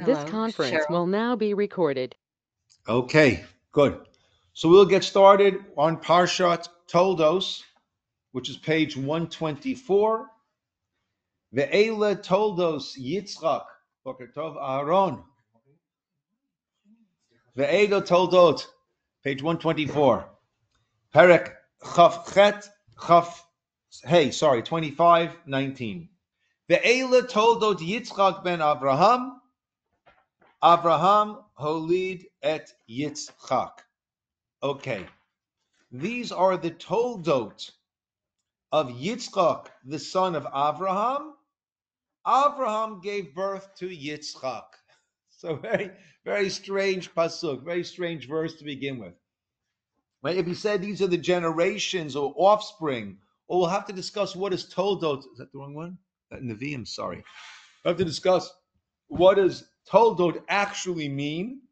This Hello, conference Cheryl. will now be recorded. Okay, good. So we'll get started on Parshat Toldos, which is page 124. Ve'ela Toldos Yitzchak, Boker Tov Aaron. Ve'ela Toldot, page 124. Perek Chaf Chet Chaf, 25:19. Ve'ela Toldot Yitzchak ben Avraham. Avraham holid et Yitzchak. Okay, these are the Toldot of Yitzchak, the son of Avraham. Avraham gave birth to Yitzchak. So very, very strange pasuk, very strange verse to begin with. Right? If he said these are the generations or offspring, or we'll have to discuss what is Toldot. Is that the wrong one? Nevi'im, sorry. We'll have to discuss what does Toldot actually mean.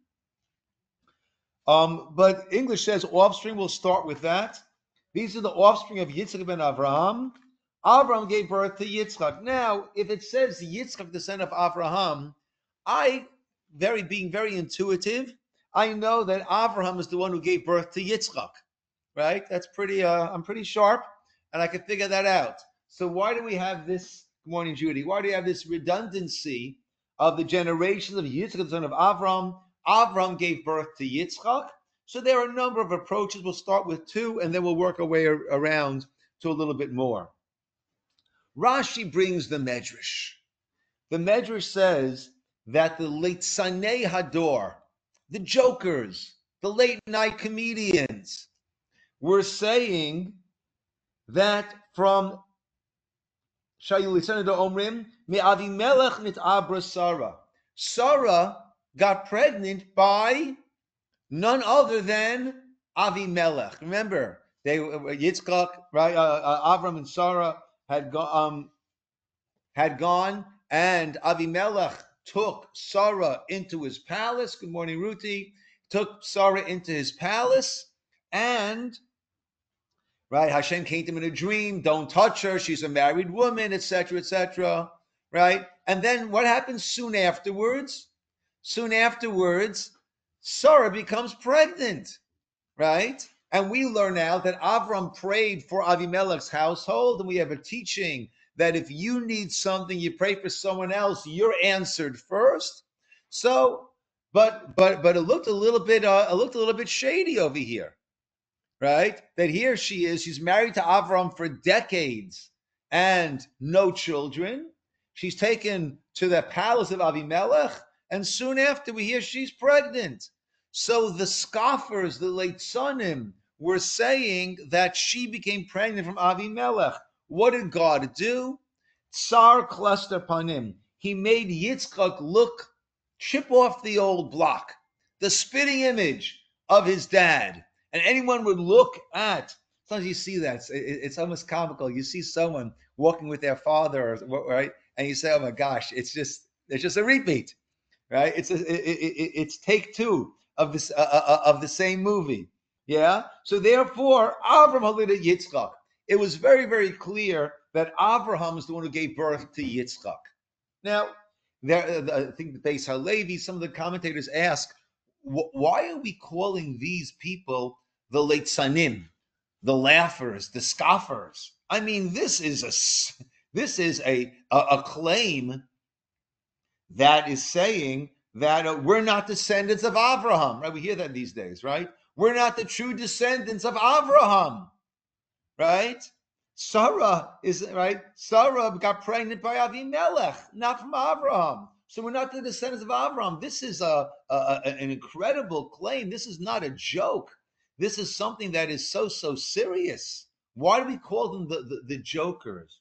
But English says offspring. We'll start with that. These are the offspring of Yitzchak ben Avraham. Avraham gave birth to Yitzchak. Now, if it says Yitzchak, the son of Avraham, being very intuitive, I know that Avraham is the one who gave birth to Yitzchak, right? That's pretty, I'm pretty sharp, and I can figure that out. So why do we have this, good morning, Judy, why do we have this redundancy of the generations of Yitzchak, the son of Avraham? Avraham gave birth to Yitzchak. So there are a number of approaches. We'll start with two, and then we'll work our way around to a little bit more. Rashi brings the Medrash. The Medrash says that the Leitzanei Hador, the jokers, the late night comedians, were saying that from Shayulisanado Omrim, Mi Avimelech nit Abra Sarah. Sarah got pregnant by none other than Avimelech. Remember, they Yitzchak, right? Avram and Sarah had gone, and Avimelech took Sarah into his palace. Good morning, Ruti. Took Sarah into his palace, and right, Hashem came to him in a dream. Don't touch her; she's a married woman, etc., etc. Right, and then what happens soon afterwards? Soon afterwards, Sarah becomes pregnant, right? And we learn now that Avram prayed for Avimelech's household, and we have a teaching that if you need something, you pray for someone else, you're answered first. So, but it looked a little bit shady over here, right? That here she's married to Avram for decades and no children. She's taken to the palace of Avimelech, and soon after we hear she's pregnant. So the scoffers, the Leitzanim, were saying that she became pregnant from Avimelech. What did God do? Tsar cluster panim. He made Yitzchak chip off the old block, the spitting image of his dad. And anyone would look at, sometimes you see that, it's almost comical. You see someone walking with their father, right? And you say, oh my gosh, it's just a repeat, right? It's take two of this of the same movie. Yeah. So therefore, Avraham holided Yitzchak. It was very, very clear that Avraham is the one who gave birth to Yitzchak. Now, I think the Beis Halevi, some of the commentators ask, why are we calling these people the Leitzanim, the laughers, the scoffers? I mean, this is a claim that is saying that we're not descendants of Avraham, right? We hear that these days, right? We're not the true descendants of Avraham, right? Sarah got pregnant by Avimelech, not from Avraham. So we're not the descendants of Avraham. This is an incredible claim. This is not a joke. This is something that is so serious. Why do we call them the jokers?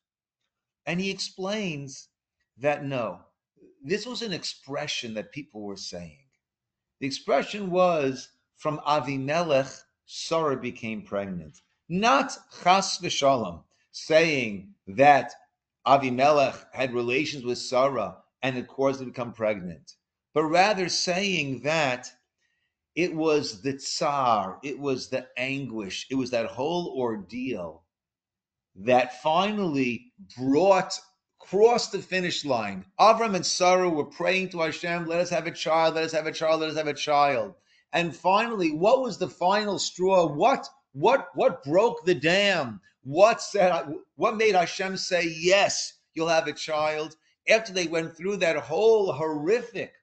And he explains that no, this was an expression that people were saying. The expression was from Avimelech, Sarah became pregnant. Not chas v'shalom, saying that Avimelech had relations with Sarah and it caused her to become pregnant, but rather saying that it was the tsar, it was the anguish, it was that whole ordeal that finally crossed the finish line. Avram and Sarah were praying to Hashem, let us have a child, let us have a child, let us have a child. And finally, what was the final straw? What broke the dam? What made Hashem say, yes, you'll have a child? After they went through that whole horrific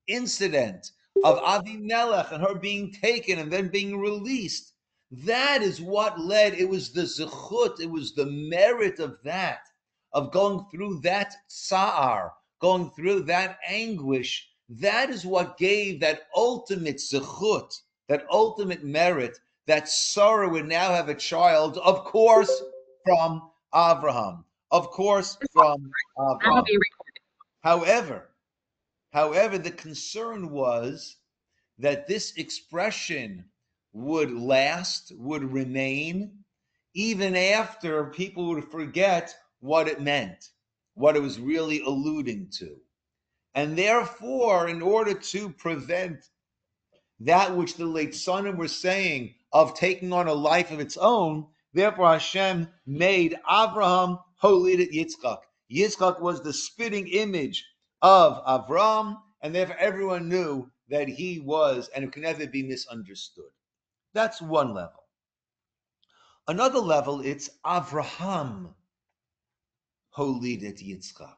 incident of Avimelech and her being taken and then being released, that is what led, it was the zechut, it was the merit of that, of going through that tsa'ar, going through that anguish. That is what gave that ultimate zechut, that ultimate merit, that Sarah would now have a child, of course, from Abraham. Of course, from Abraham. However, the concern was that this expression would last, would remain, even after people would forget what it meant, what it was really alluding to. And therefore, in order to prevent that which the late Ciner were saying of taking on a life of its own, therefore Hashem made Abraham Holidat Yitzchak. Yitzchak was the spitting image of Avram, and therefore everyone knew that he was, and it could never be misunderstood. That's one level. Another level, it's Avraham Holidat Yitzchak.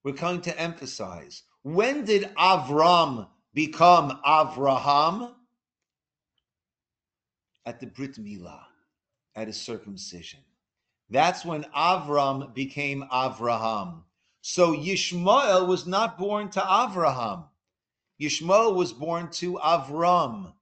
We're going to emphasize, when did Avram become Avraham? At the Brit Milah, at his circumcision. That's when Avram became Avraham. So Yishmael was not born to Avraham. Yishmael was born to Avram,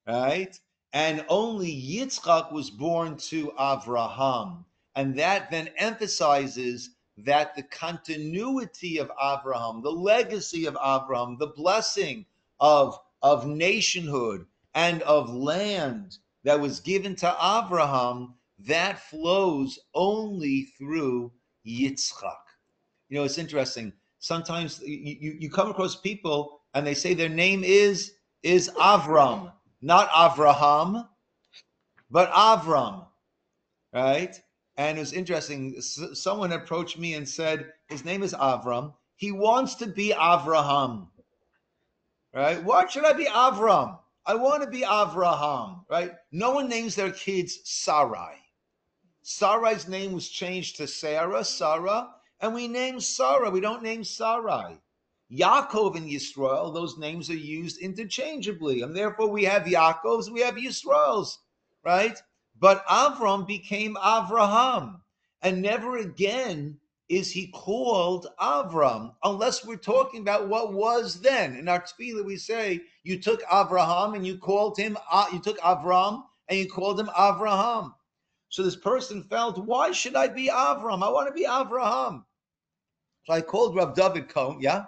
right? And only Yitzchak was born to Avraham. And that then emphasizes that the continuity of Avraham, the legacy of Avraham, the blessing of nationhood and of land that was given to Avraham, that flows only through Yitzchak. You know, it's interesting. Sometimes you come across people and they say their name is Avram, not Avraham, but Avram, right? And it was interesting. Someone approached me and said, his name is Avram. He wants to be Avraham, right? Why should I be Avram? I want to be Avraham, right? No one names their kids Sarai. Sarai's name was changed to Sarah, and we name Sarah. We don't name Sarai. Yaakov and Yisroel, those names are used interchangeably, and therefore we have Yaakovs, we have Yisroels, right? But Avram became Avraham, and never again is he called Avram, unless we're talking about what was then. In our tefillah we say, you took Avraham and you called him, you took Avram and you called him Avraham. So this person felt, why should I be Avram? I want to be Avraham. So I called Rav David Cohen, yeah?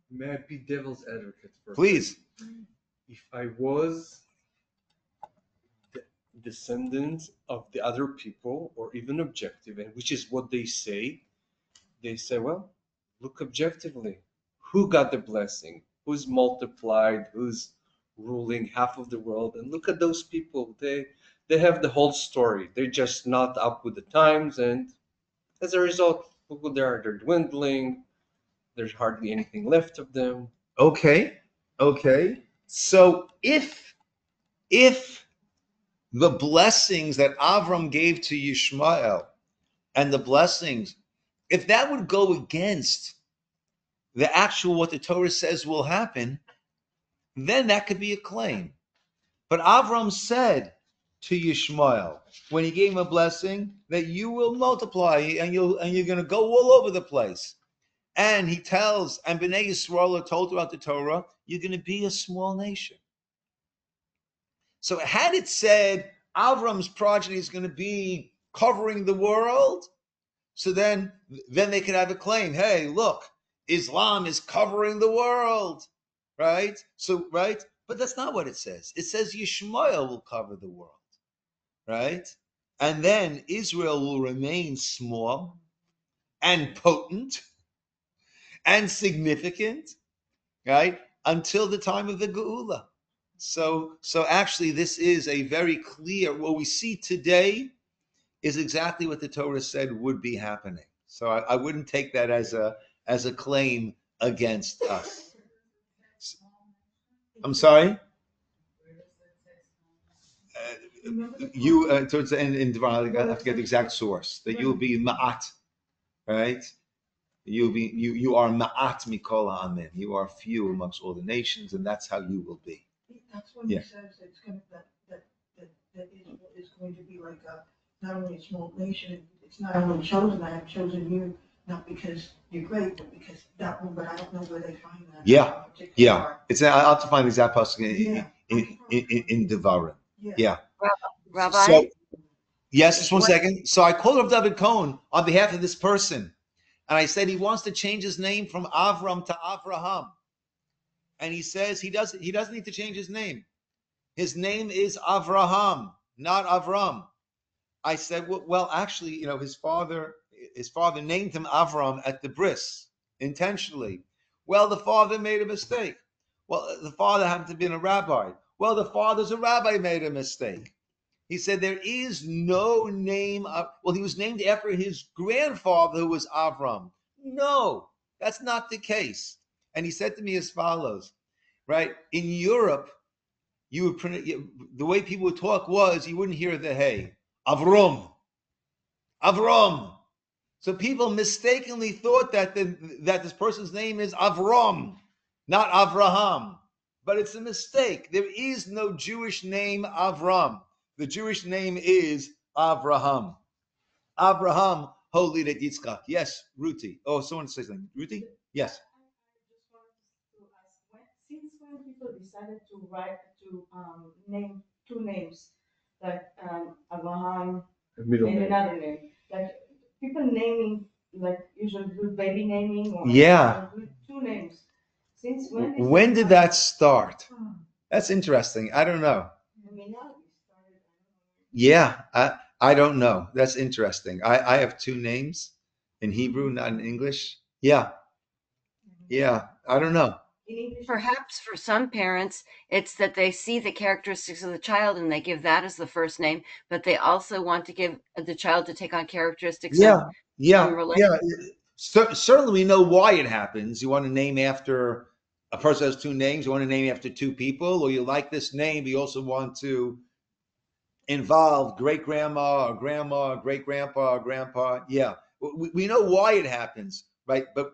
May I be devil's advocate for a Please. second? If I was the descendant of the other people, or even objective, and which is what they say, well, look objectively. Who got the blessing? Who's multiplied? Who's ruling half of the world? And look at those people. They have the whole story. They're just not up with the times, and as a result, people they're dwindling. There's hardly anything left of them. Okay. So if the blessings that Avram gave to Yishmael and the blessings, if that would go against the actual what the Torah says will happen, then that could be a claim. But Avram said to Yishmael, when he gave him a blessing, that you will multiply and you're going to go all over the place. And he tells, and Bnei Yisroel are told throughout the Torah, you're going to be a small nation. So had it said Avram's progeny is going to be covering the world, so then they could have a claim. Hey, look, Islam is covering the world, right? So, right? But that's not what it says. It says Yishmael will cover the world, right? And then Israel will remain small and potent and significant, right? Until the time of the Geula. So actually, this is a very clear, what we see today is exactly what the Torah said would be happening. So I wouldn't take that as a claim against us. I'm sorry. You towards the end in Divine, I forget the exact source. That you'll be ma'at, right? You are ma'at mikol ha'amim. You are few amongst all the nations, and that's how you will be. That's when he says it's going to, that is going to be like not only a small nation, it's not only chosen, I have chosen you, not because you're great, but because that one, but I don't know where they find that. Yeah. I'll have to find the exact passage in Devarim. Yeah. Rabbi? So, yes, just one second. So I called up David Cohen on behalf of this person, and I said he wants to change his name from Avram to Avraham. And he says he doesn't need to change his name. His name is Avraham, not Avram. I said, well, actually, his father named him Avram at the bris intentionally. Well, the father made a mistake. Well, the father happened to be a rabbi. Well, the father's a rabbi, made a mistake. He said there is no name of, he was named after his grandfather who was Avram. No, that's not the case. And he said to me as follows, right? In Europe, you would the way people would talk was you wouldn't hear the hey. Avram. So people mistakenly thought that this person's name is Avram, not Avraham. But it's a mistake. There is no Jewish name Avram. The Jewish name is Avraham. Avraham, holy at Yitzchak. Yes, Ruti. Oh, someone says something. Ruti? Yes. Since when people decided to name two names, like Abraham and another name, like people naming, like usually do baby naming or two names. Since when did that start? That's interesting. I don't know. Yeah, I don't know. That's interesting. I have two names in Hebrew, not in English. Yeah, I don't know. Perhaps for some parents, it's that they see the characteristics of the child and they give that as the first name, but they also want to give the child to take on characteristics of Certainly we know why it happens. You want to name after a person has two names. You want to name after two people, or you like this name, but you also want to involve great-grandma or grandma, or great-grandpa or grandpa. Yeah, we know why it happens, right? But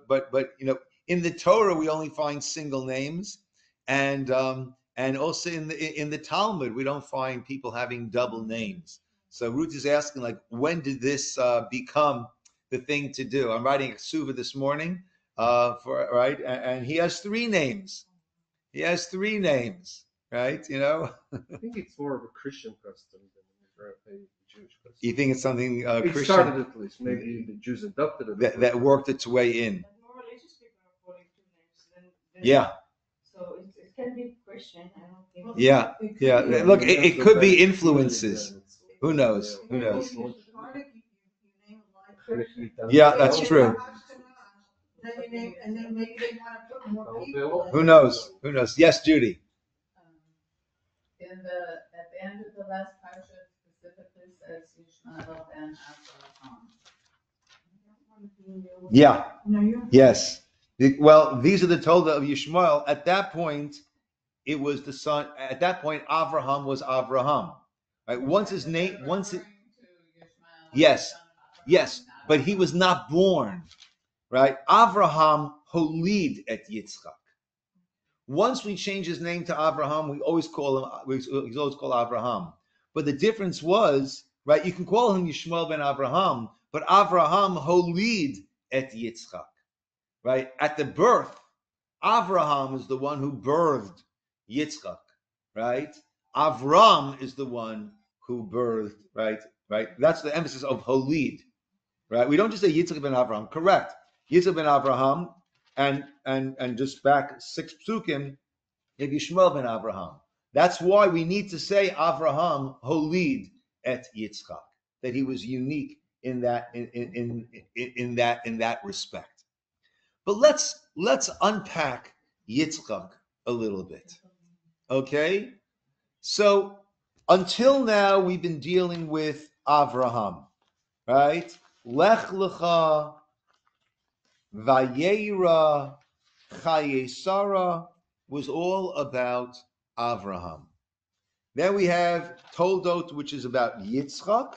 in the Torah, we only find single names, and also in the Talmud, we don't find people having double names. So Ruth is asking, like, when did this become the thing to do? I'm writing a ksuva this morning, and he has three names. Right? I think it's more of a Christian custom than a Jewish custom. You think it's something It Christian? started at least. Maybe the Jews adopted it. That worked its way in. More religious people are calling two names. Yeah. So it can be Christian. I don't think. Yeah. Look, it could be influences. Who knows? Yeah, that's true. And then maybe they want to put more people. Who knows? Yes, Judy. At the end of the last Parsha, it specifically says Yisroel and Avraham. Yeah. Yes. Well, these are the Toldot of Yisroel. At that point, it was the son. At that point, Avraham was Avraham. Right. Yes. But he was not born. Right. Avraham holid et Yitzchak. Once we change his name to Avraham, we always call Avraham. But the difference was, right, you can call him Yishmael ben Avraham, but Avraham holid et Yitzchak. Right? At the birth, Avraham is the one who birthed Yitzchak. Right? Avram is the one who birthed, right? That's the emphasis of holid. Right? We don't just say Yitzchak ben Avraham. Correct. Yitzchak ben Avraham, and just back 6 psukim, Yishmael ben Avraham. That's why we need to say Avraham holid et Yitzchak, that he was unique in that respect. But let's unpack Yitzchak a little bit. Okay? So until now we've been dealing with Avraham. right? Lech lecha, Vayera, Chaye Sarah was all about Avraham. Then we have Toldot, which is about Yitzchak.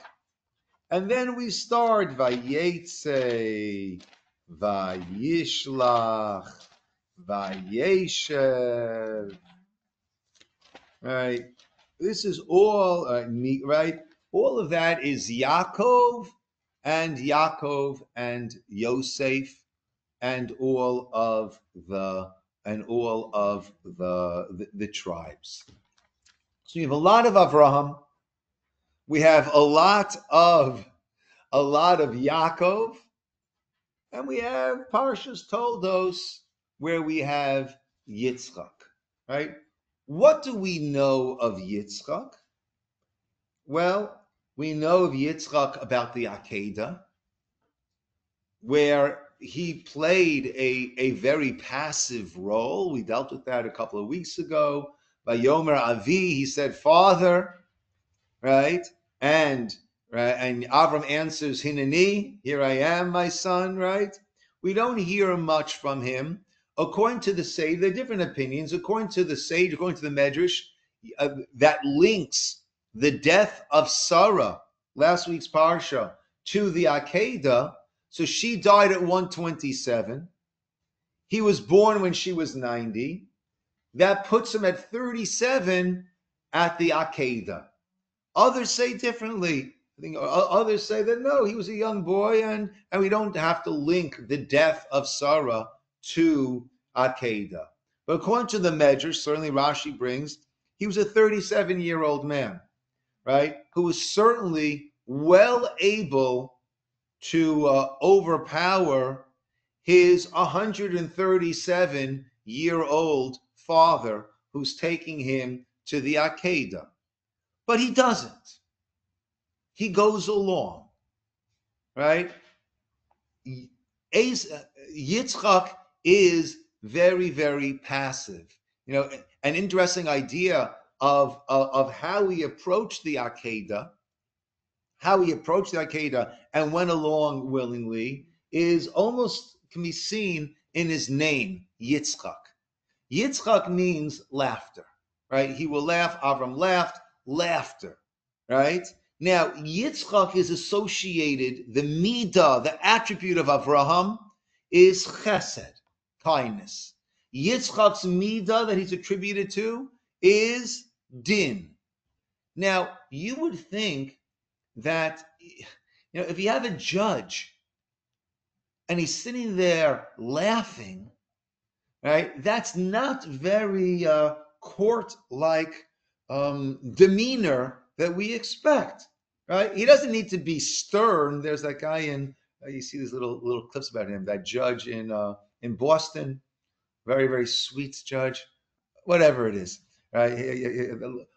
And then we start Vayetze, Vayishlach, Vayeshev. Right? This is all right? All of that is Yaakov and Yosef and all of the tribes. So you have a lot of Avraham. We have a lot of Yaakov, and we have Parshas Toldos, where we have Yitzchak. Right? What do we know of Yitzchak? Well, we know of Yitzchak about the Akedah, where he played a very passive role. We dealt with that a couple of weeks ago. By Yomer Avi, he said, "Father," right? And Avram answers, "Hineni, here I am, my son," right? We don't hear much from him. According to the sage, there are different opinions. According to the sage, according to the Medrash, that links the death of Sarah, last week's Parsha, to the Akedah. So she died at 127. He was born when she was 90. That puts him at 37 at the Akedah. Others say differently. I think others say that no, he was a young boy, and we don't have to link the death of Sarah to Akedah. But according to the Medrash, certainly Rashi brings, he was a 37-year-old man, right, who was certainly well able to overpower his 137-year-old father who's taking him to the Akedah. But he doesn't. He goes along, right? Yitzchak is very, very passive. You know, an interesting idea of how he approached the Akedah, and went along willingly is almost can be seen in his name, Yitzchak. Yitzchak means laughter, right? He will laugh. Avram laughed, laughter, right? Now, Yitzchak is associated, the midah, the attribute of Avraham is chesed, kindness. Yitzchak's midah that he's attributed to is din. Now, you would think that, if you have a judge and he's sitting there laughing, right, that's not very court-like demeanor that we expect, right? He doesn't need to be stern. There's that guy in, you see these little clips about him, that judge in Boston, very, very sweet judge, whatever it is, right?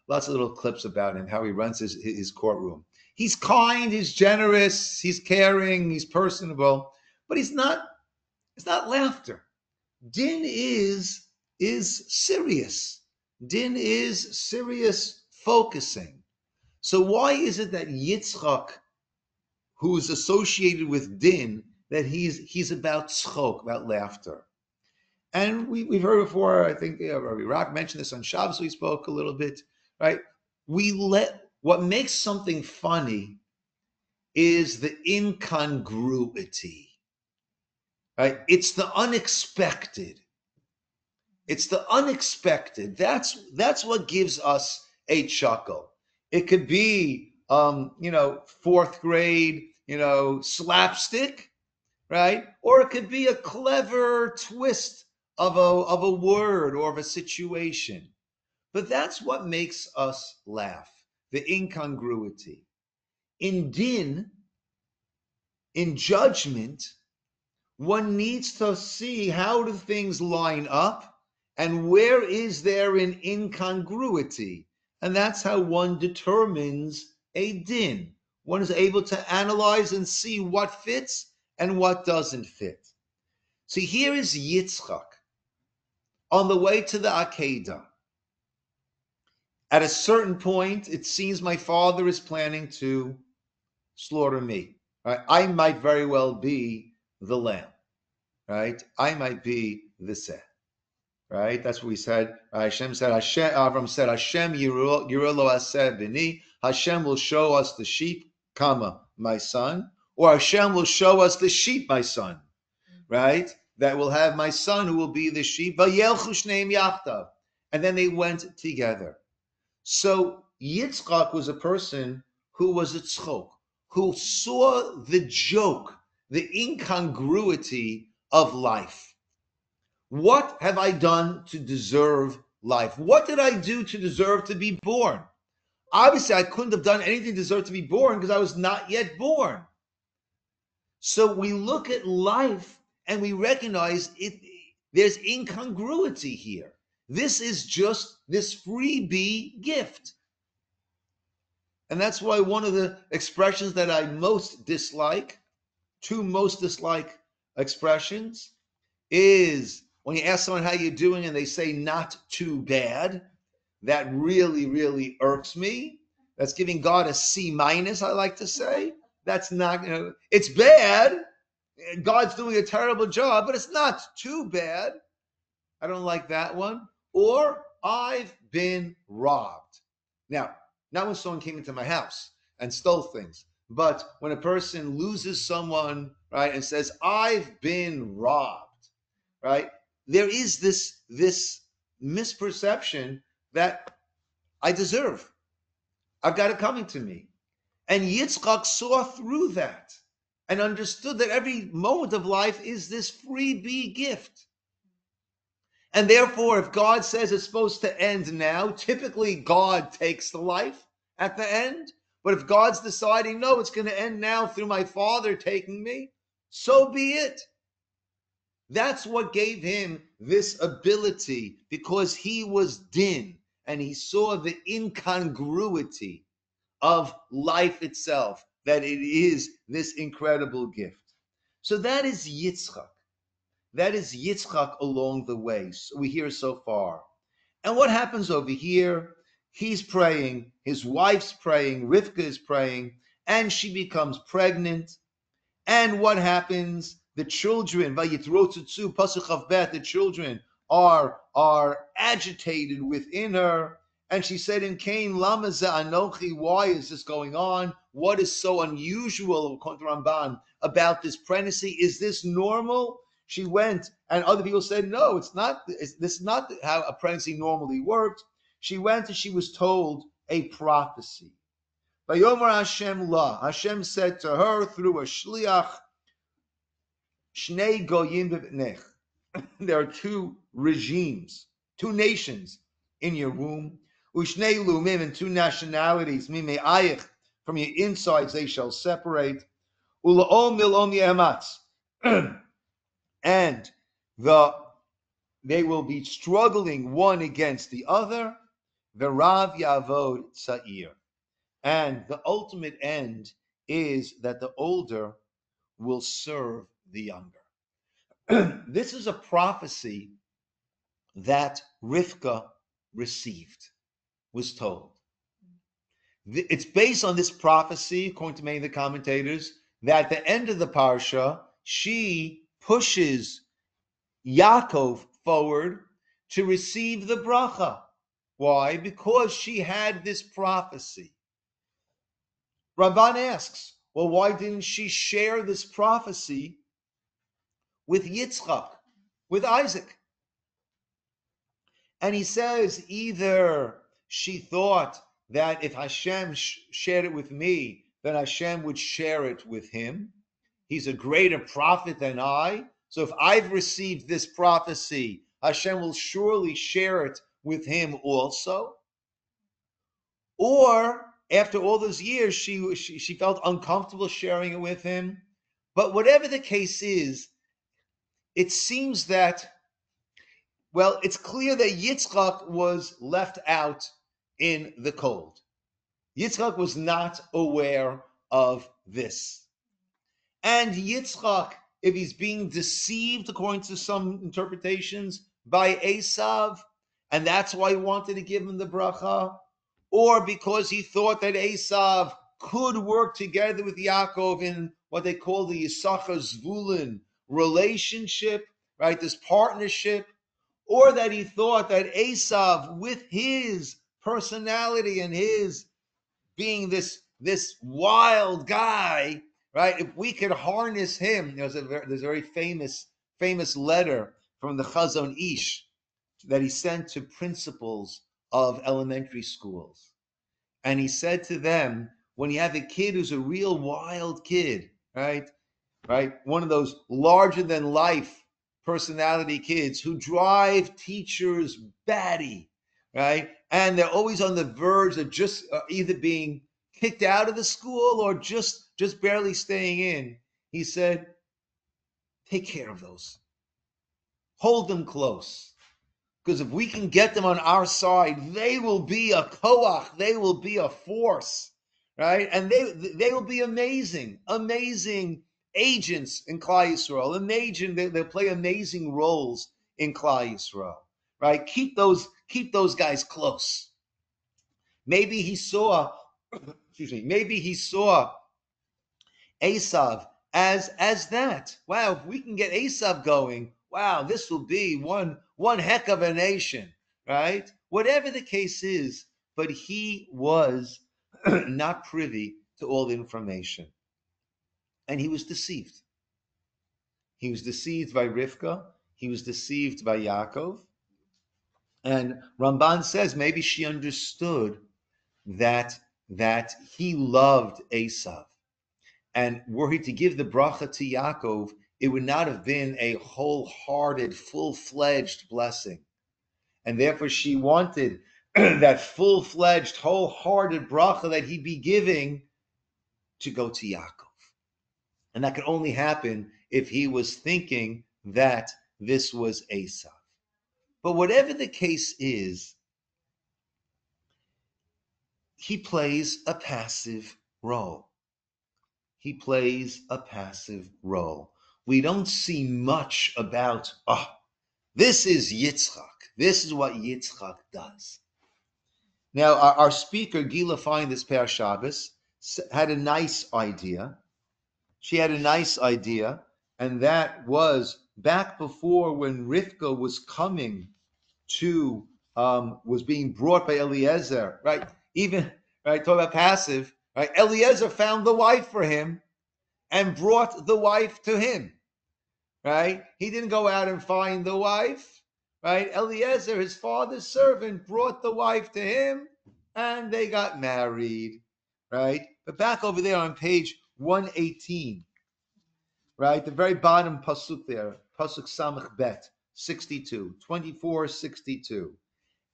Lots of little clips about him, how he runs his courtroom. He's kind, he's generous, he's caring, he's personable, but it's not laughter. Din is serious. Din is serious focusing. So why is it that Yitzchak, who is associated with din, that he's about tzchok, about laughter? And we've heard before, I think Rabbi Rock mentioned this on Shabbos, we spoke a little bit, right? What makes something funny is the incongruity, right? It's the unexpected. That's what gives us a chuckle. It could be, fourth grade, slapstick, right? Or it could be a clever twist of a word or of a situation. But that's what makes us laugh, the incongruity. In din, in judgment, one needs to see how do things line up and where is there an incongruity. And that's how one determines a din. One is able to analyze and see what fits and what doesn't fit. See, here is Yitzchak on the way to the Akedah. At a certain point, it seems my father is planning to slaughter me, Right? I might very well be the lamb. Right? I might be the seh. Right? That's what we said. Hashem said, Avram said, Hashem Yirolo Aseh Bini. Hashem will show us the sheep, comma, my son. Or Hashem will show us the sheep, my son. Right? That will have my son who will be the sheep. Vayelchu shneim yachdav. And then they went together. So Yitzchak was a person who was a tzchok, who saw the joke, the incongruity of life. What have I done to deserve life? What did I do to deserve to be born? Obviously, I couldn't have done anything to deserve to be born because I was not yet born. So we look at life and we recognize it. There's incongruity here. This is just this freebie gift. And that's why one of the expressions that I most dislike, two most dislike expressions, is when you ask someone how you're doing and they say not too bad. That really, really irks me. That's giving God a C minus, I like to say. That's not, it's bad. God's doing a terrible job, but it's not too bad. I don't like that one. Or I've been robbed. Now, not when someone came into my house and stole things, but when a person loses someone, right, and says, I've been robbed, right? There is this misperception that I deserve. I've got it coming to me. And Yitzchak saw through that and understood that every moment of life is this freebie gift. And therefore, if God says it's supposed to end now, typically God takes the life at the end. But if God's deciding, no, it's going to end now through my Father taking me, so be it. That's what gave him this ability, because he was din and he saw the incongruity of life itself, that it is this incredible gift. So that is Yitzchak. That is Yitzchak along the way. So we hear so far. And what happens over here? He's praying, his wife's praying, Rivka is praying, and she becomes pregnant. And what happens? The children, Vayitrotzu, Pasuk of Beth, the children are agitated within her. And she said in Cain, Lama Anochi, why is this going on? What is so unusual, according to Ramban, about this pregnancy? Is this normal? She went, and other people said, no, it's not. This is not how a pregnancy normally worked. She went and she was told a prophecy. Vayomer Hashem la. Hashem said to her through a shliach, Shnei goyim b'bnech. There are two regimes, two nations in your womb. Ushnei lumim, and two nationalities, mimei ayich, from your insides they shall separate. Ula'om mil'om ye'ematz. And they will be struggling one against the other. V'rav yavod tza'ir. And the ultimate end is that the older will serve the younger. This is a prophecy that Rivka received, was told. It's based on this prophecy, according to many of the commentators, that at the end of the Parsha, she pushes Yaakov forward to receive the bracha. Why? Because she had this prophecy. Rabban asks, well, why didn't she share this prophecy with Yitzchak, with Isaac? And he says either she thought that if Hashem shared it with me, then Hashem would share it with him. He's a greater prophet than I. So if I've received this prophecy, Hashem will surely share it with him also. Or after all those years, she felt uncomfortable sharing it with him. But whatever the case is, it seems that, well, it's clear that Yitzchak was left out in the cold. Yitzchak was not aware of this. And Yitzchak, if he's being deceived, according to some interpretations, by Esav, and that's why he wanted to give him the bracha, or because he thought that Esav could work together with Yaakov in what they call the Yisachar Zvulun relationship, right? This partnership, or that he thought that Esav, with his personality and his being this wild guy, right? If we could harness him, there's a very famous letter from the Chazon Ish that he sent to principals of elementary schools, and he said to them, when you have a kid who's a real wild kid, right, one of those larger than life personality kids who drive teachers batty, right? And they're always on the verge of just either being kicked out of the school or just barely staying in. He said, take care of those. Hold them close. Because if we can get them on our side, they will be a koach, they will be a force, right? And they will be amazing agents in Klal Yisrael. Amazing, they'll play amazing roles in Klal Yisrael, right? Keep those guys close. Maybe he saw, Esav as that. Wow, if we can get Esav going, wow, this will be one heck of a nation, right? Whatever the case is, but he was not privy to all the information. And he was deceived. He was deceived by Rivka. He was deceived by Yaakov. And Ramban says maybe she understood that he loved Esav. And were he to give the bracha to Yaakov, it would not have been a wholehearted, full-fledged blessing. And therefore she wanted that full-fledged, wholehearted bracha that he'd be giving to go to Yaakov. And that could only happen if he was thinking that this was Esav. But whatever the case is, he plays a passive role. He plays a passive role. We don't see much about, this is Yitzchak. This is what Yitzchak does. Now, our speaker, Gila Fine, this past Shabbos, had a nice idea. She had a nice idea, and that was back before when Rivka was coming to, was being brought by Eliezer, right? Even, right, talk about passive, right? Eliezer found the wife for him and brought the wife to him, right? He didn't go out and find the wife, right? Eliezer, his father's servant, brought the wife to him, and they got married, right? But back over there on page 118, right? The very bottom pasuk there, pasuk samach bet, 62, 24:62.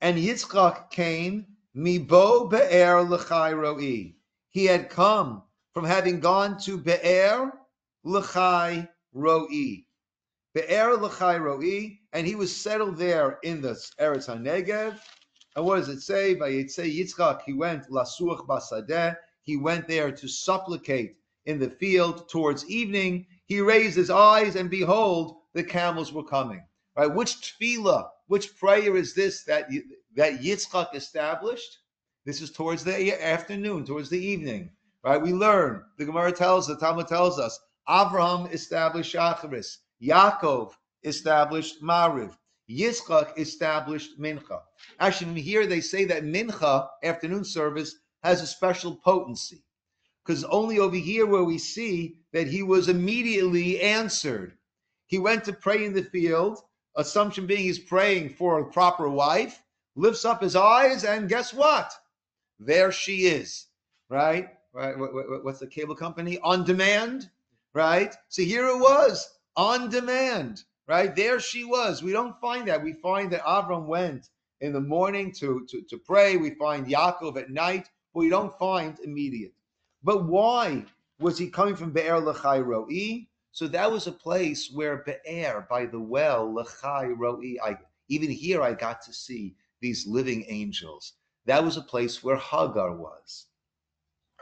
And Yitzchak came, mibo be'er l'chai ro'i. He had come from having gone to be'er l'chai ro'i. Be'er l'chai ro'i, and he was settled there in the Eretz HaNegev. And what does it say? Vayetze Yitzchak, he went lasuach basadeh. He went there to supplicate in the field. Towards evening, he raised his eyes, and behold, the camels were coming. Right? Which tefillah, which prayer is this that Yitzchak established? This is towards the afternoon, towards the evening. Right? We learn, the Gemara tells, the Talmud tells us, Avraham established Shacharis, Yaakov established Mariv, Yitzchak established Mincha. Actually, here they say that Mincha, afternoon service, has a special potency. Because only over here where we see that he was immediately answered. He went to pray in the field, assumption being he's praying for a proper wife, lifts up his eyes, and guess what? There she is, right? What's the cable company? On demand, right? So here it was, on demand, right? There she was. We don't find that. We find that Avram went in the morning to pray. We find Yaakov at night, but we don't find immediate. But why was he coming from Be'er L'chai Ro'i? So that was a place where Be'er, by the well, L'chai Ro'i, even here I got to see these living angels. That was a place where Hagar was.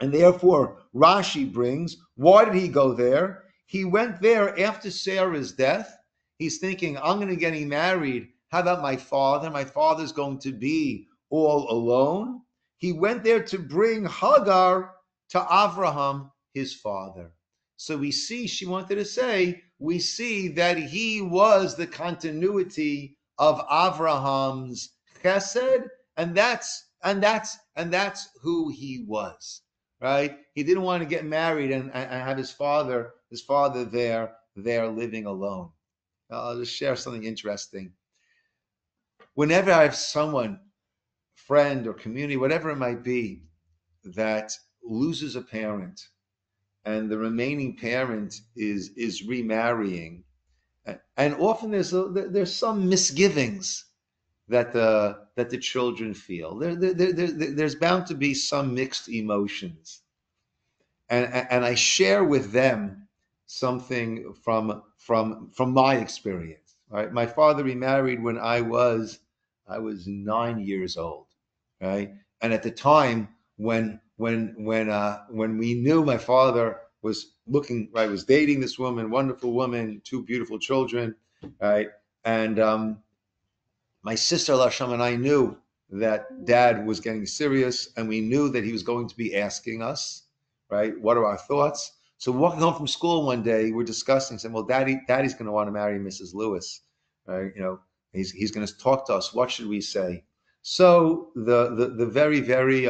And therefore, Rashi brings, why did he go there? He went there after Sarah's death. He's thinking, I'm going to get married. How about my father? My father's going to be all alone. He went there to bring Hagar to Avraham, his father. So we see, she wanted to say, we see that he was the continuity of Abraham's chesed, and that's who he was, right? He didn't want to get married and have his father there living alone. I'll just share something interesting. Whenever I have someone, friend or community, whatever it might be, that loses a parent, and the remaining parent is remarrying, and often there's some misgivings that the children feel. There's bound to be some mixed emotions, and I share with them something from my experience. Right, my father remarried when I was 9 years old, right, and at the time when we knew my father was looking, right, was dating this woman, wonderful woman, 2 beautiful children, right, and my sister Lasham and I knew that Dad was getting serious, and we knew that he was going to be asking us, right, what are our thoughts? So walking home from school one day, we're discussing, saying, well, Daddy's going to want to marry Mrs. Lewis, right? You know, he's going to talk to us. What should we say? So the very, very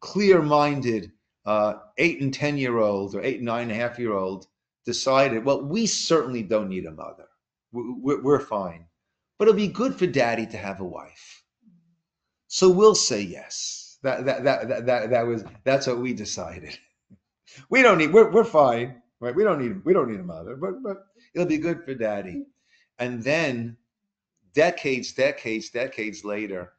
clear-minded 8 and 10-year-old, or 8 and 9.5-year-old decided, well, we certainly don't need a mother. We're fine. But it'll be good for Daddy to have a wife. So we'll say yes. That's what we decided. We're fine, right? We don't need a mother, but it'll be good for Daddy. And then decades later,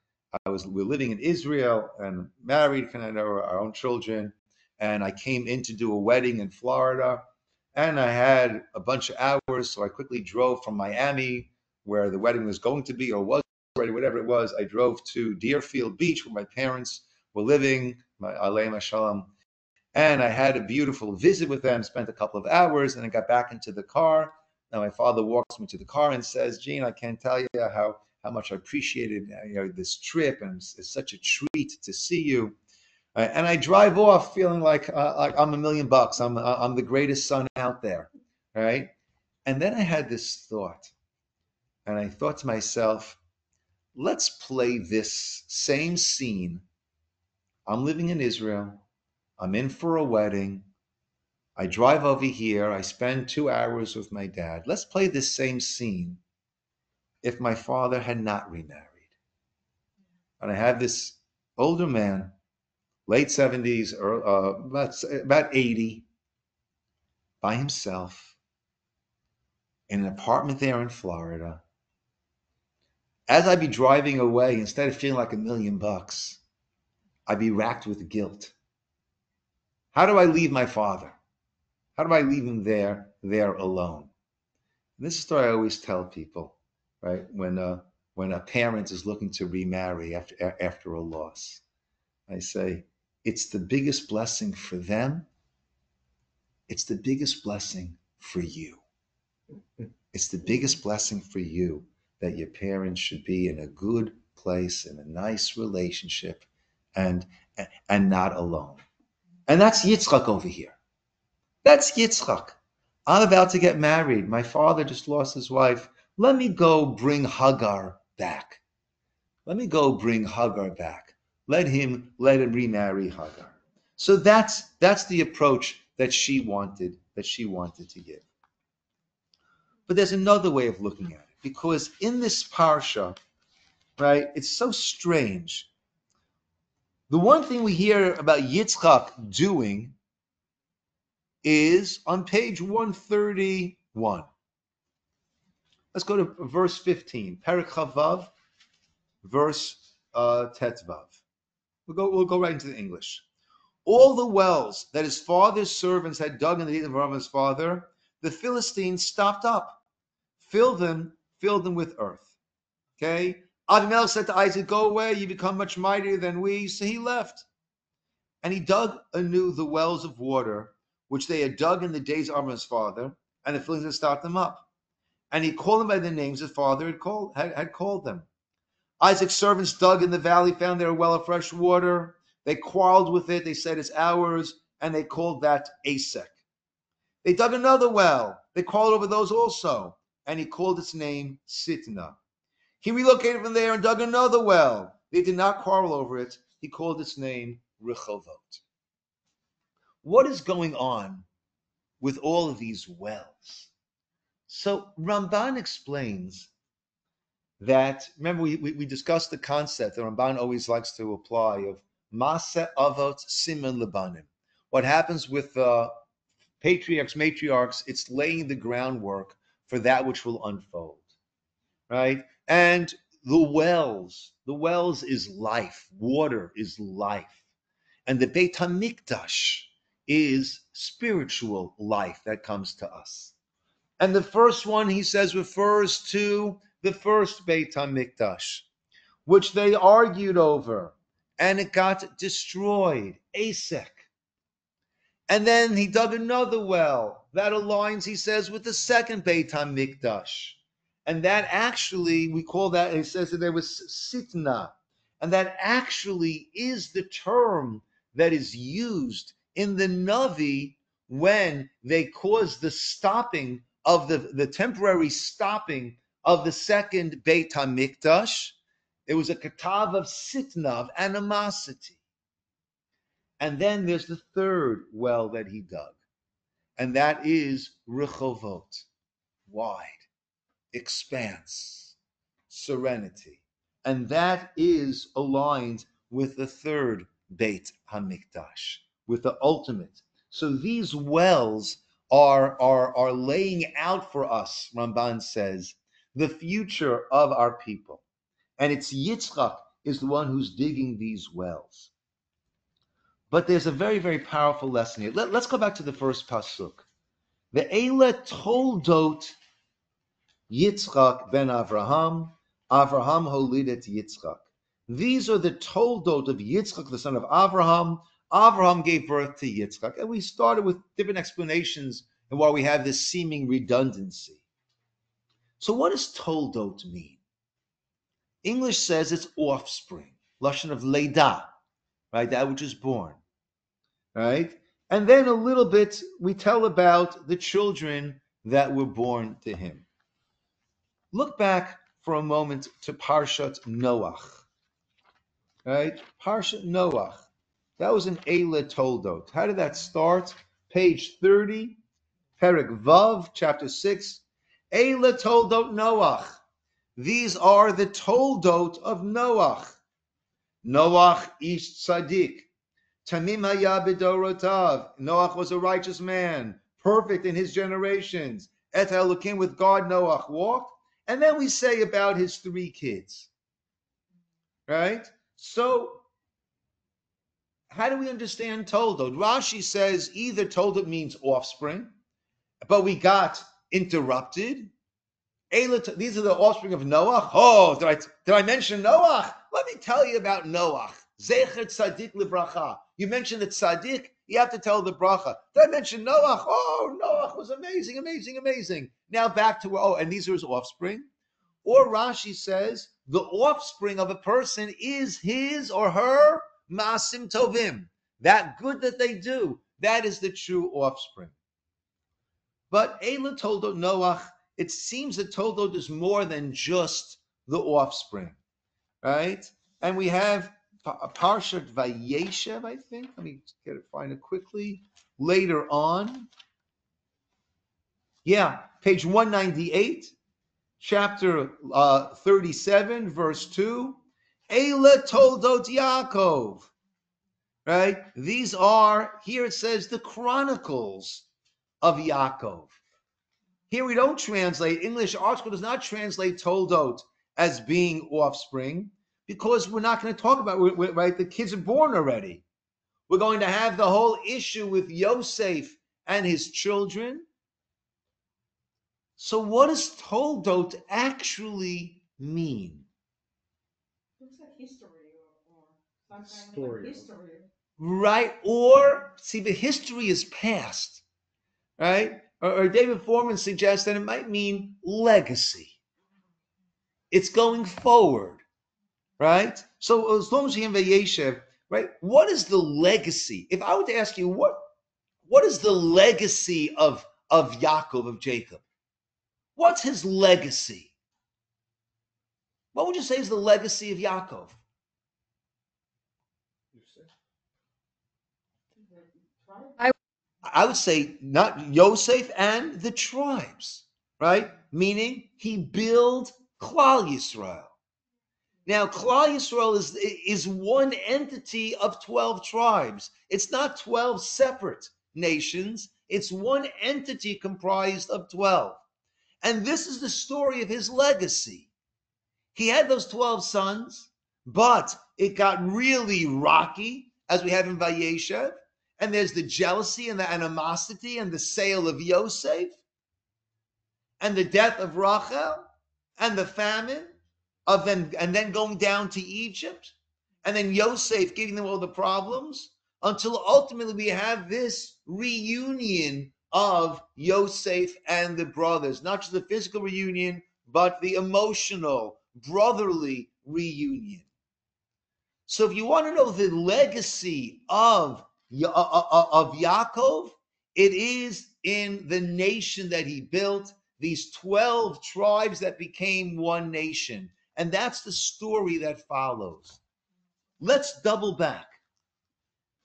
we're living in Israel and married, kind of our own children, and I came in to do a wedding in Florida, and I had a bunch of hours, so I quickly drove from Miami, where the wedding was going to be, or was already, whatever it was. I drove to Deerfield Beach, where my parents were living, my Aleim Shalom, and I had a beautiful visit with them, spent a couple of hours, and I got back into the car. Now my father walks me to the car and says, Gene, I can't tell you how much I appreciated this trip, and it's such a treat to see you. And I drive off feeling like I'm $1 million. I'm the greatest son out there, right? And then I had this thought, and I thought to myself, let's play this same scene. I'm living in Israel. I'm in for a wedding. I drive over here. I spend 2 hours with my dad. Let's play this same scene if my father had not remarried. And I have this older man, late 70s, or about 80, by himself in an apartment there in Florida. As I'd be driving away, instead of feeling like $1 million, I'd be racked with guilt. How do I leave my father? How do I leave him there alone? And this is the story I always tell people, right? When a parent is looking to remarry after a loss, I say, it's the biggest blessing for them. It's the biggest blessing for you. It's the biggest blessing for you that your parents should be in a good place, in a nice relationship, and not alone. And that's Yitzchak over here. That's Yitzchak. I'm about to get married. My father just lost his wife. Let me go bring Hagar back. Let me go bring Hagar back. Let him remarry Hagar. So that's the approach that she wanted to give. But there's another way of looking at it, because in this parsha, right, it's so strange. The one thing we hear about Yitzchak doing is on page 131. Let's go to verse 15, Perek Chavav, verse Tetvav. We'll go right into the English. All the wells that his father's servants had dug in the days of Abraham's father, the Philistines stopped up, filled them with earth. Okay? Abimelech said to Isaac, go away, you become much mightier than we. So he left. And he dug anew the wells of water, which they had dug in the days of Abraham's father, and the Philistines stopped them up. And he called them by the names his father had called them. Isaac's servants dug in the valley, found there a well of fresh water. They quarreled with it. They said, it's ours. and they called that Asek. They dug another well. They quarreled over those also, and he called its name Sitna. He relocated from there and dug another well. They did not quarrel over it. He called its name Rechovot. What is going on with all of these wells? So Ramban explains that, remember we discussed the concept that Ramban always likes to apply of Maseh Avot Siman Lebanim. What happens with patriarchs, matriarchs, it's laying the groundwork for that which will unfold, right? And the wells is life. Water is life. And the Beit HaMikdash is spiritual life that comes to us. And the first one, he says, refers to the first Beit HaMikdash, which they argued over, and it got destroyed, Asek. And then he dug another well that aligns, he says, with the second Beit HaMikdash. And that actually, we call that, he says that there was Sitna. And that actually is the term that is used in the Navi when they caused the stopping of the temporary stopping of the second Beit HaMikdash. It was a katav of Sitna, of animosity. And then there's the third well that he dug, and that is Rechovot, wide, expanse, serenity. And that is aligned with the third Beit HaMikdash, with the ultimate. So these wells are laying out for us, Ramban says, the future of our people. And it's Yitzchak is the one who's digging these wells. But there's a very, very powerful lesson here. Let's go back to the first pasuk. Ve'ele Toldot Yitzchak ben Avraham. Avraham holidet Yitzchak. These are the Toldot of Yitzchak, the son of Avraham. Avraham gave birth to Yitzchak. And we started with different explanations and why we have this seeming redundancy. So what does Toldot mean? English says it's offspring, lashon of Leida, right? That which is born, right? And then a little bit, we tell about the children that were born to him. Look back for a moment to Parshat Noach, right? Parshat Noach. That was an Eile Toldot. How did that start? Page 30, Perek Vav, chapter 6. Eile Toldot Noach. These are the Toldot of Noach. Noach ish tzaddik. Tamim haya b'dorotav. Noach was a righteous man, perfect in his generations. Et Elokim, with God Noach walked. And then we say about his 3 kids. Right? So, how do we understand Toldot? Rashi says either Toldot means offspring, but we got interrupted. These are the offspring of Noach. Oh, did I mention Noach? Let me tell you about Noach. Zecher tzaddik livracha. You mentioned the tzaddik, you have to tell the bracha. Did I mention Noach? Oh, Noach was amazing, amazing, amazing. Now back to, and these are his offspring. Or Rashi says, the offspring of a person is his or her masim tovim. That good that they do, that is the true offspring. But Eila Toldot Noach, it seems that Toldot is more than just the offspring, right? And we have a Parshat Vayeshev, I think. Let me find it quickly. Later on. Yeah, page 198, chapter 37, verse 2. Eila Toldot Yaakov. Right? These are, here it says, the chronicles of Yaakov. Here we don't translate, English article does not translate Toldot as being offspring, because we're not going to talk about, right? The kids are born already. We're going to have the whole issue with Yosef and his children. So what does Toldot actually mean? Looks like history or some kind of history. Right? Or, see, the history is past, right? Or David Foreman suggests that it might mean legacy. It's going forward, right? So as long as you have Vayeshev, right? What is the legacy? If I were to ask you, what is the legacy of Yaakov, of Jacob? What's his legacy? What would you say is the legacy of Yaakov? I would say not Yosef and the tribes, right? Meaning he built Klal Yisrael. Now, Klal Yisrael is one entity of 12 tribes. It's not 12 separate nations. It's one entity comprised of 12. And this is the story of his legacy. He had those 12 sons, but it got really rocky, as we have in Vayeshev. And there's the jealousy and the animosity and the sale of Yosef and the death of Rachel and the famine of them, and then going down to Egypt, and then Yosef giving them all the problems, until ultimately we have this reunion of Yosef and the brothers, not just the physical reunion, but the emotional, brotherly reunion. So if you want to know the legacy of Yaakov, it is in the nation that he built, these 12 tribes that became one nation. And that's the story that follows. Let's double back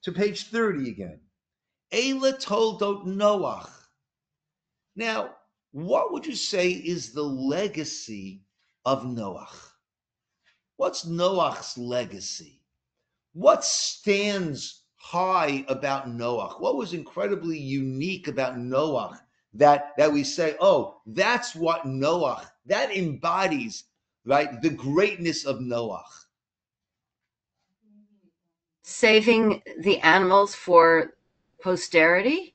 to page 30 again. Eila Toldot Noach. Now, what would you say is the legacy of Noach? What's Noach's legacy? What stands high about Noach? What was incredibly unique about Noach that we say, oh, that's what Noach, that embodies, right, the greatness of Noach? Saving the animals for posterity.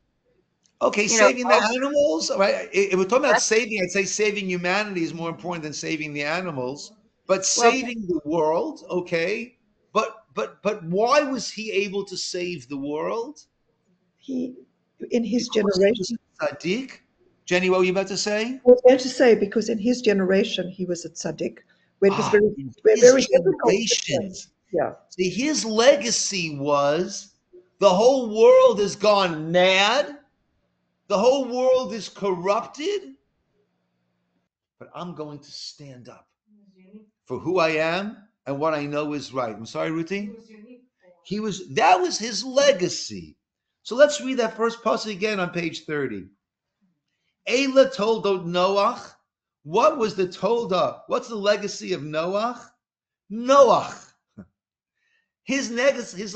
Okay, saving the animals. Right? If we're talking about saving, I'd say saving humanity is more important than saving the animals. But saving the world, okay. But why was he able to save the world? In his generation. Tzaddik. Jenny, what were you about to say? I was going to say, because in his generation he was a tzaddik, where it was very difficult. Yeah. See, his legacy was the whole world has gone mad. The whole world is corrupted. But I'm going to stand up for who I am and what I know is right. I'm sorry, Ruthie? That was his legacy. So let's read that first passage again on page 30. Eila Toldot Noach. What was the Toldot? What's the legacy of Noach? Noach. His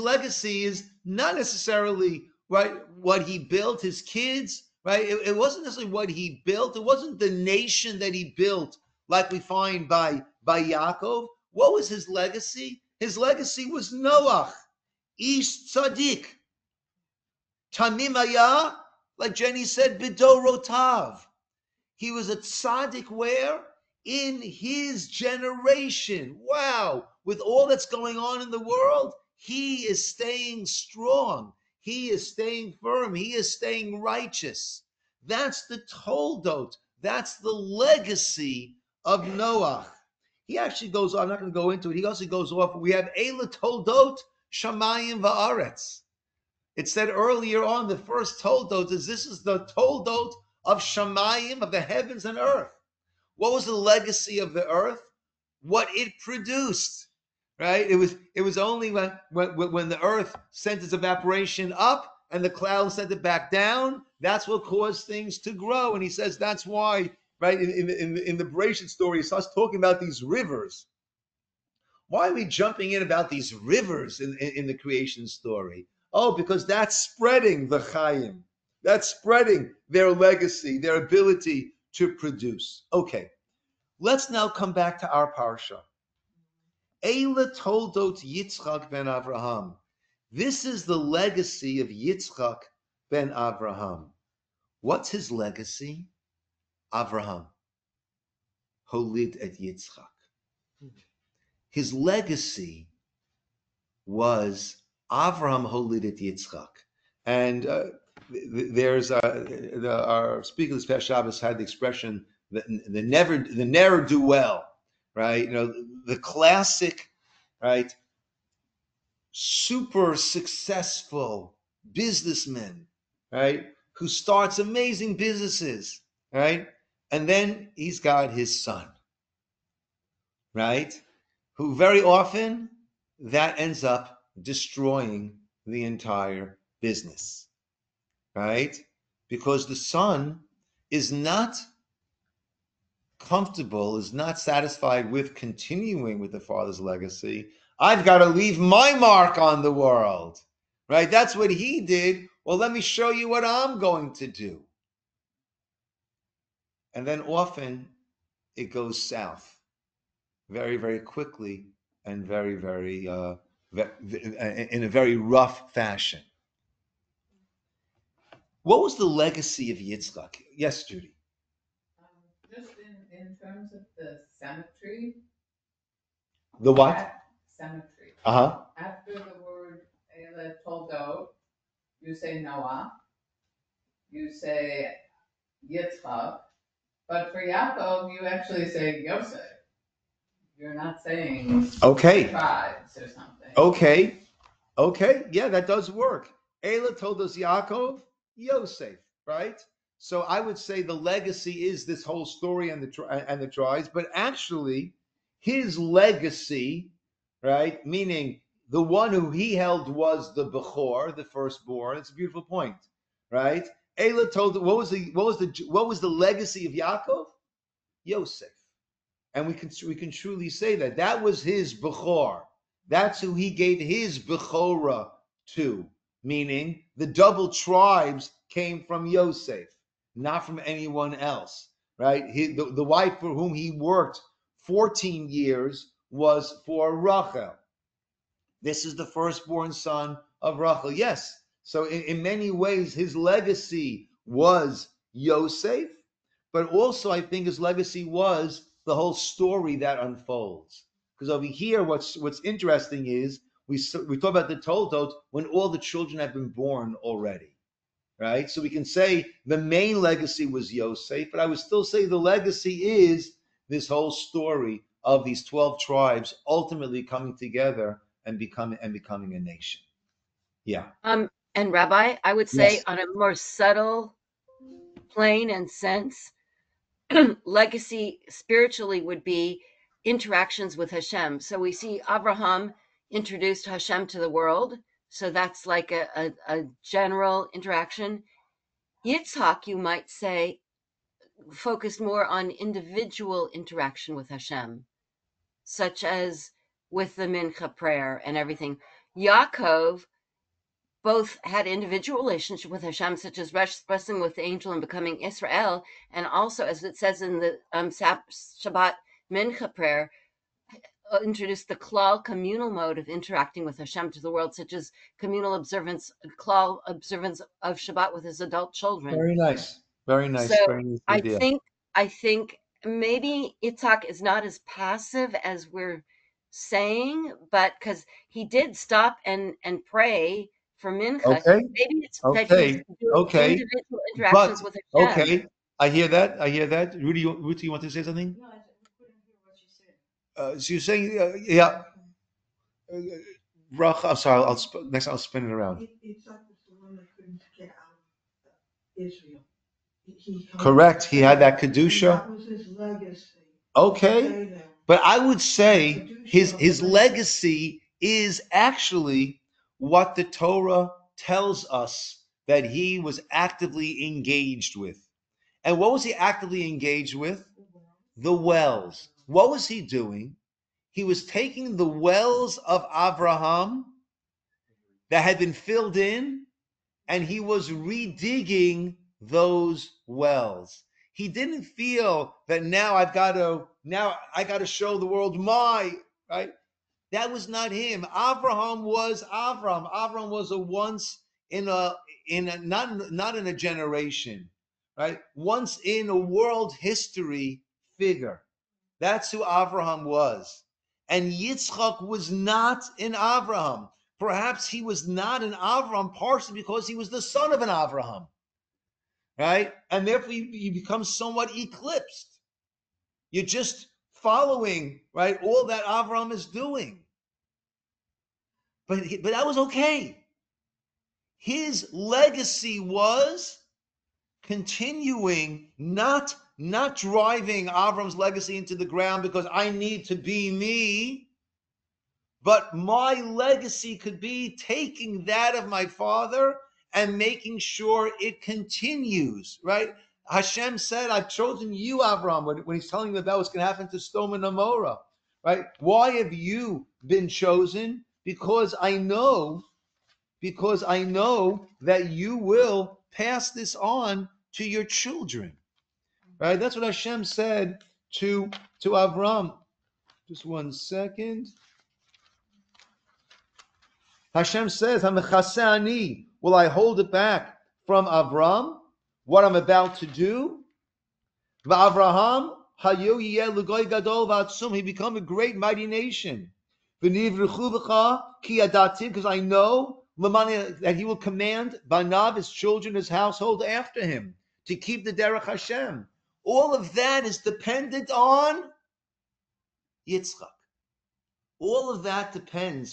legacy is not necessarily, right, what he built, his kids, right? It wasn't necessarily what he built. It wasn't the nation that he built, like we find by Yaakov. What was his legacy? His legacy was Noach, Ish Tzaddik. Tamim Ayah, like Jenny said, Bidorotav. He was a tzaddik where? In his generation. Wow. With all that's going on in the world, he is staying strong. He is staying firm. He is staying righteous. That's the Toldot. That's the legacy of Noach. He actually goes on, I'm not going to go into it. He also goes off. We have Eila Toldot Shamayim Va'aretz. It said earlier on, the first Toldot is this is the Toldot of Shamayim, of the heavens and earth. What was the legacy of the earth? What it produced, right? It was only when the earth sent its evaporation up and the clouds sent it back down, that's what caused things to grow. And he says that's why, right, in the Bereshit story, he starts talking about these rivers. Why are we jumping in about these rivers in the creation story? Oh, because that's spreading the Chaim. That's spreading their legacy, their ability to produce. Okay, let's now come back to our Parsha. Eila Toldot Yitzchak ben Avraham. This is the legacy of Yitzchak ben Avraham. What's his legacy? Avraham. Holid et Yitzchak. His legacy was Avraham Holid et Yitzchak. And there's our speaker this past Shabbos had the expression the never do well, right? You know, the classic, right, super successful businessman, right? Who starts amazing businesses, right? And then he's got his son, right? Who very often that ends up destroying the entire business, right? Because the son is not comfortable, is not satisfied with continuing with the father's legacy. I've got to leave my mark on the world, right? That's what he did. Well, let me show you what I'm going to do. And then often it goes south very, very quickly and very, very, in a very rough fashion. What was the legacy of Yitzchak? Yes, Judy. Just in terms of the cemetery. The what? Cemetery. Uh-huh. After the word Toldot, you say Noah, you say Yitzchak, but for Yaakov, you actually say Yosef. You're not saying tribes or something. Okay. Yeah, that does work. Ela told us Yaakov, Yosef, right? So I would say the legacy is this whole story and the tribes, but actually his legacy, right? Meaning the one who he held was the Bechor, the firstborn. It's a beautiful point, right? Ela told what was the legacy of Yaakov? Yosef. And we can truly say that was his Bechor. That's who he gave his Bechorah to, meaning the double tribes came from Yosef, not from anyone else, right? The wife for whom he worked 14 years was for Rachel. This is the firstborn son of Rachel. Yes. So in many ways, his legacy was Yosef, but also I think his legacy was the whole story that unfolds. Because over here, what's interesting is we talk about the Toldot when all the children have been born already, right? So we can say the main legacy was Yosef, but I would still say the legacy is this whole story of these 12 tribes ultimately coming together and becoming a nation. Yeah. And Rabbi, I would say on a more subtle plane and sense, legacy spiritually would be interactions with Hashem. So we see Abraham introduced Hashem to the world. So that's like a general interaction. Yitzhak, you might say, focused more on individual interaction with Hashem, such as with the Mincha prayer and everything. Yaakov both had individual relationship with Hashem, such as wrestling with the angel and becoming Yisroel, and also, as it says in the Shabbat Mincha prayer, introduced the klal communal mode of interacting with Hashem to the world, such as communal observance, klal observance of Shabbat with his adult children. Very nice. Very nice. So very nice idea. I think maybe Yitzhak is not as passive as we're saying, but because he did stop and pray for Mincha. Okay. Maybe it's that he's doing individual interactions with Hashem. Okay. I hear that. Rudy, you want to say something? No, I couldn't hear what you said. So you're saying, yeah. I'm sorry. Next I'll spin it around. Yitzhak was the one that couldn't get out of Israel. Correct. He had that kedusha. That was his legacy. Okay. But I would say his legacy is actually what the Torah tells us that he was actively engaged with. And what was he actively engaged with? The wells. What was he doing? He was taking the wells of Abraham that had been filled in, and he was redigging those wells. He didn't feel that now I got to show the world right. That was not him. Abraham was Abraham. Abraham was a once in a not in a generation, right? Once in a world history figure. That's who Abraham was. And Yitzchak was not in Abraham. Perhaps he was not in Abraham partially because he was the son of an Abraham, right? And therefore you become somewhat eclipsed. You're just following, right, all that Abraham is doing. But that was okay. his legacy was continuing, not driving Avram's legacy into the ground because I need to be me, but my legacy could be taking that of my father and making sure it continues, right? Hashem said, I've chosen you, Avram, when he's telling you about what's going to happen to Sodom and Gomorrah, right? Why have you been chosen? Because I know that you will pass this on to your children, right? That's what Hashem said to Avram. Just 1 second. Hashem says, "Hamechaseh will I hold it back from Avram, what I'm about to do? V'Avraham hayu yeh l'goy gadol v'atzum. He become a great, mighty nation. V'nivruchu v'cha ki yadati, because I know that he will command banav, his children, his household after him, to keep the derech Hashem. All of that is dependent on Yitzchak. All of that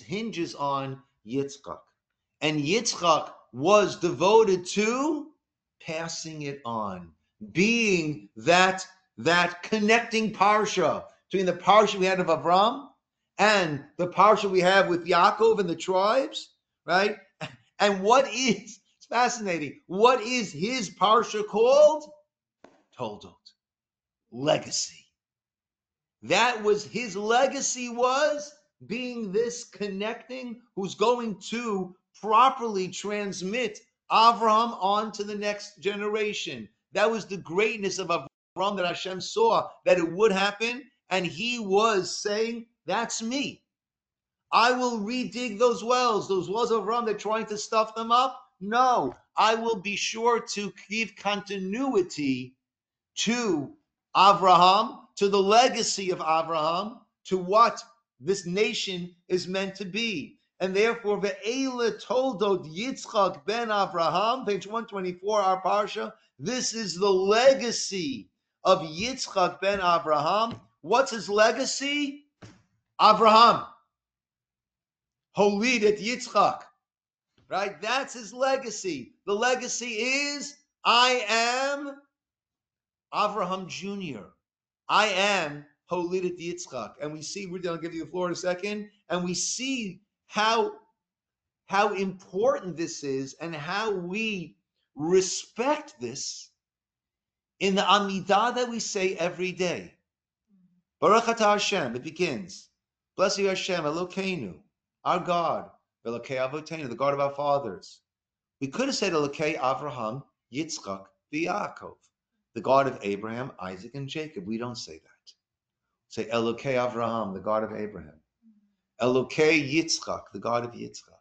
hinges on Yitzchak. And Yitzchak was devoted to passing it on, being that connecting Parsha between the Parsha we had of Avram and the Parsha we have with Yaakov and the tribes, right? And it's fascinating, what is his Parsha called? Toldot. Legacy. That was his legacy, was being this connecting who's going to properly transmit Avraham on to the next generation. That was the greatness of Avraham that Hashem saw that it would happen, and he was saying, that's me. I will redig those wells of Avraham. They're trying to stuff them up. No, I will be sure to give continuity to Avraham, to the legacy of Avraham, to what this nation is meant to be. And therefore, Ve'ela Toldot Yitzchak ben Avraham, page 124, our Parsha, this is the legacy of Yitzchak ben Avraham. What's his legacy? Avraham. Holid et Yitzchak. Right? That's his legacy. The legacy is, I am Avraham Jr. I am Holidet Yitzchak. And we see, I'll give you the floor in a second, and we see how important this is and how we respect this in the Amidah that we say every day. Baruch atah Hashem, it begins. Bless you Hashem, Elokeinu, our God, Elokei Avotenu, the God of our fathers. We could have said Elokei Avraham, Yitzchak, Yaakov, the God of Abraham, Isaac, and Jacob. We don't say that. Say Elokei Avraham, the God of Abraham. Elokei Yitzchak, the God of Yitzchak.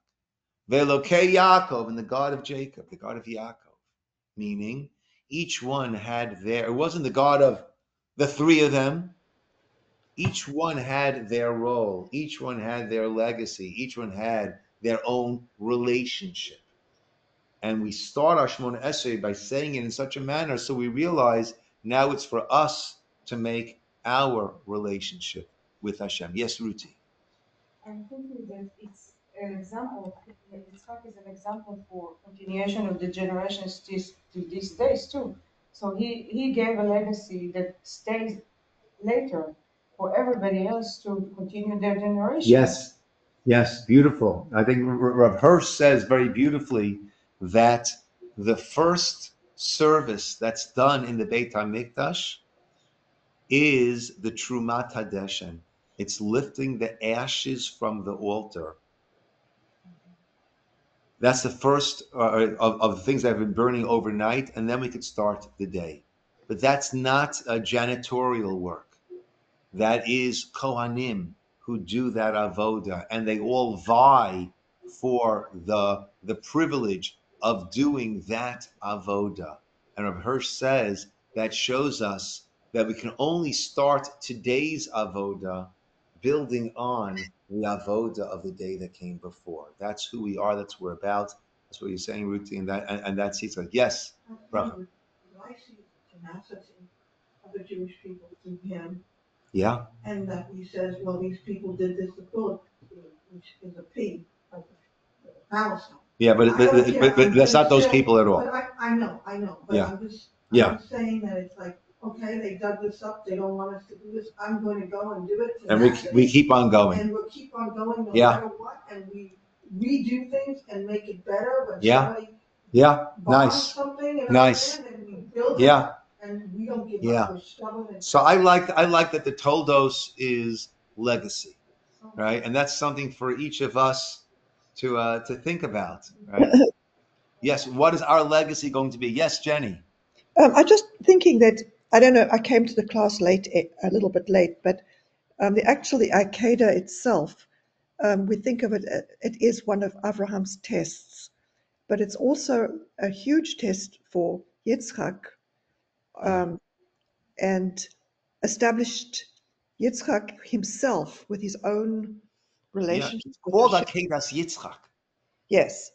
Ve'elokei Yaakov, and the God of Jacob, the God of Yaakov. Meaning, each one had it wasn't the God of the three of them. Each one had their role. Each one had their legacy. Each one had their own relationship. And we start our Shemona Esrei by saying it in such a manner so we realize now it's for us to make our relationship with Hashem. Yes, Ruti. I'm thinking that it's an example, Yitzchak is an example for continuation of the generations to these days too. So he gave a legacy that stays later for everybody else to continue their generation. Yes, beautiful. I think Rav Hirsch says very beautifully that the first service that's done in the Beit HaMikdash is the Trumat HaDeshen. It's lifting the ashes from the altar. That's the first of the things that have been burning overnight, and then we could start the day. But that's not a janitorial work. That is Kohanim who do that avoda, and they all vie for the privilege of doing that avoda. And Rav Hirsch says that shows us that we can only start today's avoda building on the avoda of the day that came before. That's who we are. That's what we're about. That's what you're saying, Ruti, and that's it. Like, yes, brother. I see the tenacity of the Jewish people through him. Yeah. And that he says, well, these people did this to Philip, which is a P, like Palestine. Yeah, but, but that's not those people at all. But I know, but Yeah. I'm just saying that it's like, okay, they dug this up, they don't want us to do this, I'm going to go and do it. And we keep on going. And we'll keep on going no Yeah. matter what, and we redo things and make it better when Yeah. somebody Yeah, buys nice. something in Nice. our land and we build it Yeah. up, and we don't give Yeah. up, we're stubborn. And So I like that the Toldos is legacy, right? And that's something for each of us to think about, right? Yes, what is our legacy going to be? Yes, Jenny. I'm just thinking that, I don't know, I came to the class late, a little bit late, but the Akedah itself, we think of it, it is one of Abraham's tests, but it's also a huge test for Yitzchak, and established Yitzchak himself with his own Yeah, relationship it's with called Hashem. Akedas Yitzchak, Yes,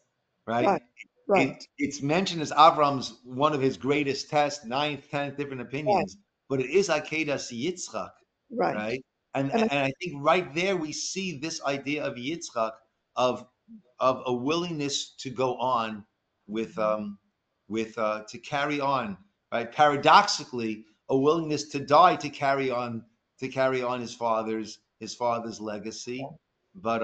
right? right. It's mentioned as Avram's one of his greatest tests, 9th, 10th, different opinions, but it is Akedas Yitzchak, Right. right? And And I think right there we see this idea of Yitzchak of a willingness to go on with to carry on, right? Paradoxically, a willingness to die to carry on his father's legacy. But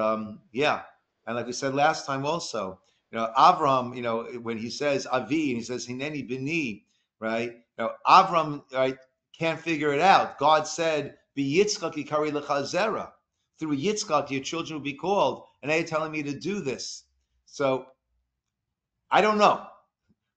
yeah, and like we said last time also, Avram, when he says Avi and he says Hineni Bini, right? Avram, right, can't figure it out. God said, "Be Yitzchak yikari lecha zera." Through Yitzchak, your children will be called, and they're telling me to do this. So I don't know,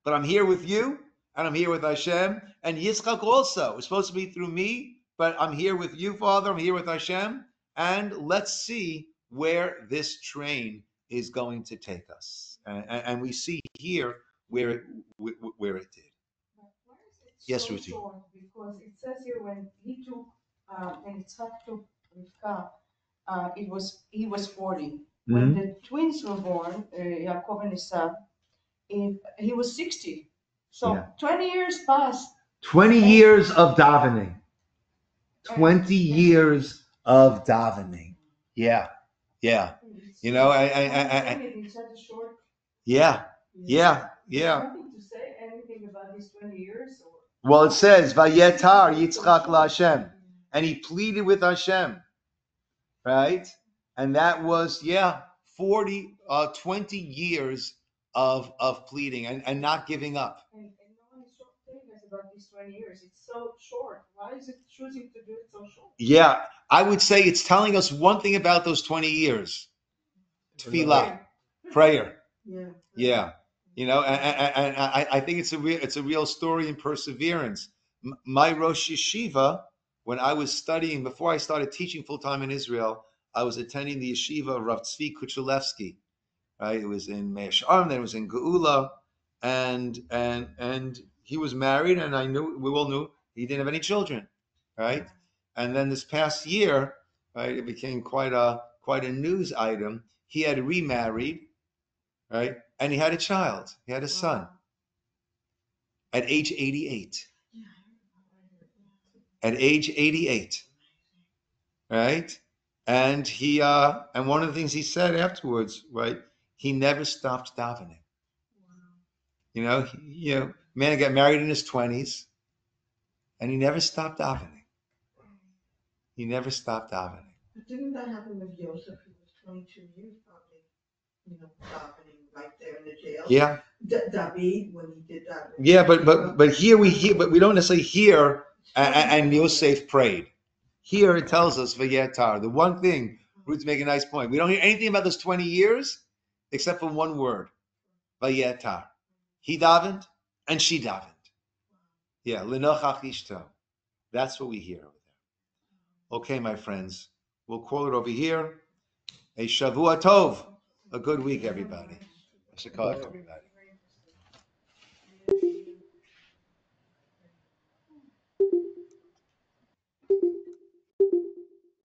but I'm here with you, and I'm here with Hashem, and Yitzchak also. It's supposed to be through me, but I'm here with you, Father. I'm here with Hashem, and let's see where this train is going to take us. And we see here where it did. Yes, so Ruthie. short because it says here when he took and Yitzchak took Rivka, he was 40. When the twins were born, Yaakov and Esau, he was 60. So 20 years passed. 20 years of davening. 20 years of davening. Yeah. Yeah. In such a short. Yeah. Nothing to say anything about these 20 years. Well, it says Vayetar Yitzchak LaHashem, and he pleaded with Hashem, right? And that was 20 years of pleading and not giving up. And no one is telling us about these 20 years. It's so short. Why is it choosing to do it so short? Yeah, I would say it's telling us one thing about those 20 years. Tefillah, prayer. Yeah. And I think it's a real story in perseverance. My Rosh Yeshiva, when I was studying, before I started teaching full-time in Israel, I was attending the yeshiva of Rav Tzvi Kuchelevsky, right? It was in Mea She'arim, then it was in Geula, and he was marriid, and we all knew he didn't have any children, right? And then this past year, right, it became quite a news item. He had remarried, right? And he had a child. He had a son at age 88. At age 88, right? And he and one of the things he said afterwards, right? He never stopped davening. Man got married in his 20s, and he never stopped davening. He never stopped davening. But didn't that happen with Joseph? He was 22 years probably, davening right there in the jail. Yeah. David, when he did that. Yeah, but here we don't necessarily hear and Yosef prayed. Here it tells us Vayetar. The one thing, Ruth's making a nice point. We don't hear anything about those 20 years except for one word, Vayetar. He davened and she davened. Yeah, Linochach Ishto. That's what we hear over there. Okay, my friends, we'll call it over here. A Shavua Tov. A good week, everybody. Shakar, everybody.